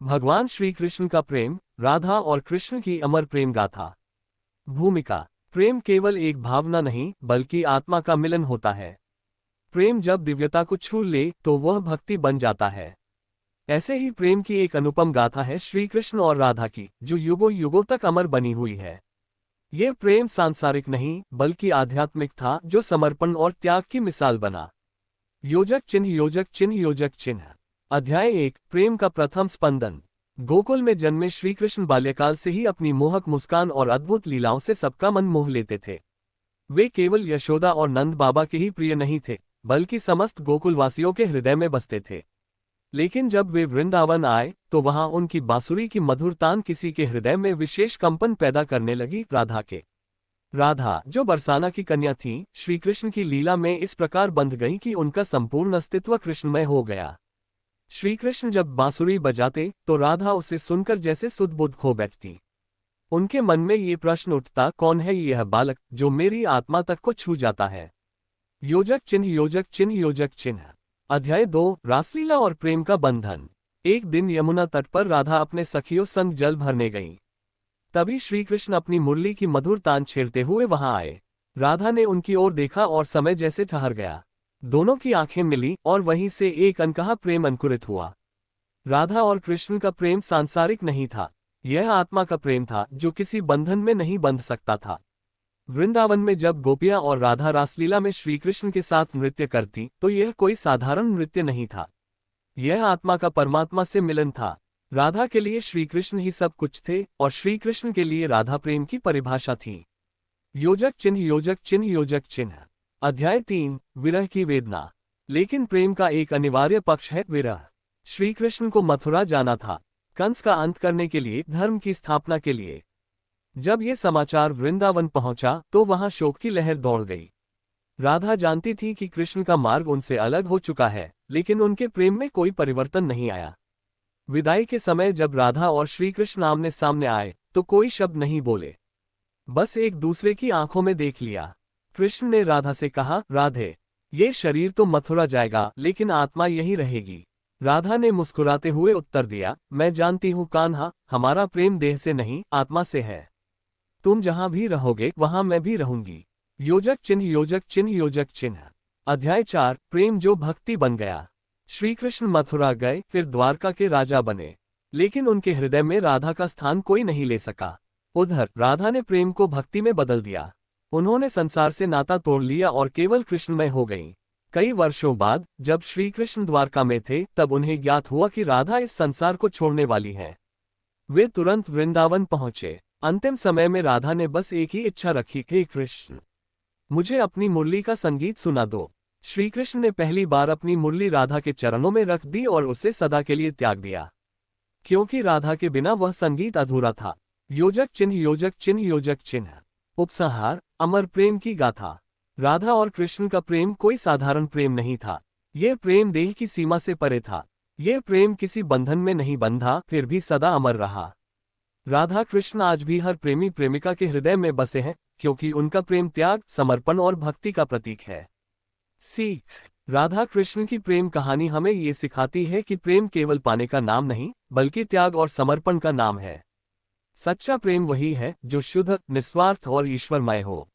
भगवान श्री कृष्ण का प्रेम, राधा और कृष्ण की अमर प्रेम गाथा। भूमिका। प्रेम केवल एक भावना नहीं बल्कि आत्मा का मिलन होता है। प्रेम जब दिव्यता को छू ले तो वह भक्ति बन जाता है। ऐसे ही प्रेम की एक अनुपम गाथा है श्री कृष्ण और राधा की, जो युगों युगों तक अमर बनी हुई है। ये प्रेम सांसारिक नहीं बल्कि आध्यात्मिक था, जो समर्पण और त्याग की मिसाल बना। योजक चिन्ह योजक चिन्ह योजक चिन्ह। अध्याय 1। प्रेम का प्रथम स्पंदन। गोकुल में जन्मे श्री कृष्ण बाल्यकाल से ही अपनी मोहक मुस्कान और अद्भुत लीलाओं से सबका मन मोह लेते थे। वे केवल यशोदा और नंद बाबा के ही प्रिय नहीं थे, बल्कि समस्त गोकुलवासियों के हृदय में बसते थे। लेकिन जब वे वृंदावन आए तो वहां उनकी बांसुरी की मधुर तान किसी के हृदय में विशेष कंपन पैदा करने लगी। राधा, जो बरसाना की कन्या थी, श्री कृष्ण की लीला में इस प्रकार बंध गई कि उनका संपूर्ण अस्तित्व कृष्णमय हो गया। श्री कृष्ण जब बांसुरी बजाते तो राधा उसे सुनकर जैसे सुध-बुध खो बैठती। उनके मन में ये प्रश्न उठता, कौन है यह बालक जो मेरी आत्मा तक को छू जाता है। योजक चिन्ह योजक चिन्ह योजक चिन्ह। अध्याय 2। रासलीला और प्रेम का बंधन। एक दिन यमुना तट पर राधा अपने सखियों संग जल भरने गईं। तभी श्री कृष्ण अपनी मुरली की मधुर तान छेड़ते हुए वहां आए। राधा ने उनकी ओर देखा और समय जैसे ठहर गया। दोनों की आंखें मिली और वहीं से एक अनकहा प्रेम अंकुरित हुआ। राधा और कृष्ण का प्रेम सांसारिक नहीं था, यह आत्मा का प्रेम था जो किसी बंधन में नहीं बंध सकता था। वृंदावन में जब गोपियां और राधा रासलीला में श्री कृष्ण के साथ नृत्य करती तो यह कोई साधारण नृत्य नहीं था, यह आत्मा का परमात्मा से मिलन था। राधा के लिए श्री कृष्ण ही सब कुछ थे और श्री कृष्ण के लिए राधा प्रेम की परिभाषा थी। योजक चिन्ह योजक चिन्ह योजक चिन्ह। अध्याय 3। विरह की वेदना। लेकिन प्रेम का एक अनिवार्य पक्ष है विरह। श्री कृष्ण को मथुरा जाना था, कंस का अंत करने के लिए, धर्म की स्थापना के लिए। जब ये समाचार वृंदावन पहुंचा तो वहां शोक की लहर दौड़ गई। राधा जानती थी कि कृष्ण का मार्ग उनसे अलग हो चुका है, लेकिन उनके प्रेम में कोई परिवर्तन नहीं आया। विदाई के समय जब राधा और श्री कृष्ण आमने सामने आए तो कोई शब्द नहीं बोले, बस एक दूसरे की आंखों में देख लिया। कृष्ण ने राधा से कहा, राधे, ये शरीर तो मथुरा जाएगा लेकिन आत्मा यही रहेगी। राधा ने मुस्कुराते हुए उत्तर दिया, मैं जानती हूँ कान्हा, हमारा प्रेम देह से नहीं आत्मा से है। तुम जहां भी रहोगे वहां मैं भी रहूंगी। योजक चिन्ह योजक चिन्ह योजक चिन्ह। अध्याय 4। प्रेम जो भक्ति बन गया। श्री कृष्ण मथुरा गए, फिर द्वारका के राजा बने, लेकिन उनके हृदय में राधा का स्थान कोई नहीं ले सका। उधर राधा ने प्रेम को भक्ति में बदल दिया। उन्होंने संसार से नाता तोड़ लिया और केवल कृष्णमय हो गईं। कई वर्षों बाद जब श्री कृष्ण द्वारका में थे तब उन्हें ज्ञात हुआ कि राधा इस संसार को छोड़ने वाली है। वे तुरंत वृंदावन पहुंचे। अंतिम समय में राधा ने बस एक ही इच्छा रखी, हे कृष्ण, मुझे अपनी मुरली का संगीत सुना दो। श्री कृष्ण ने पहली बार अपनी मुरली राधा के चरणों में रख दी और उसे सदा के लिए त्याग दिया, क्योंकि राधा के बिना वह संगीत अधूरा था। योजक चिन्ह योजक चिन्ह योजक चिन्ह। उपसंहार। अमर प्रेम की गाथा। राधा और कृष्ण का प्रेम कोई साधारण प्रेम नहीं था, यह प्रेम देह की सीमा से परे था। यह प्रेम किसी बंधन में नहीं बंधा, फिर भी सदा अमर रहा। राधा कृष्ण आज भी हर प्रेमी प्रेमिका के हृदय में बसे हैं, क्योंकि उनका प्रेम त्याग, समर्पण और भक्ति का प्रतीक है। सीख। राधा कृष्ण की प्रेम कहानी हमें ये सिखाती है कि प्रेम केवल पाने का नाम नहीं बल्कि त्याग और समर्पण का नाम है। सच्चा प्रेम वही है जो शुद्ध, निस्वार्थ और ईश्वरमय हो।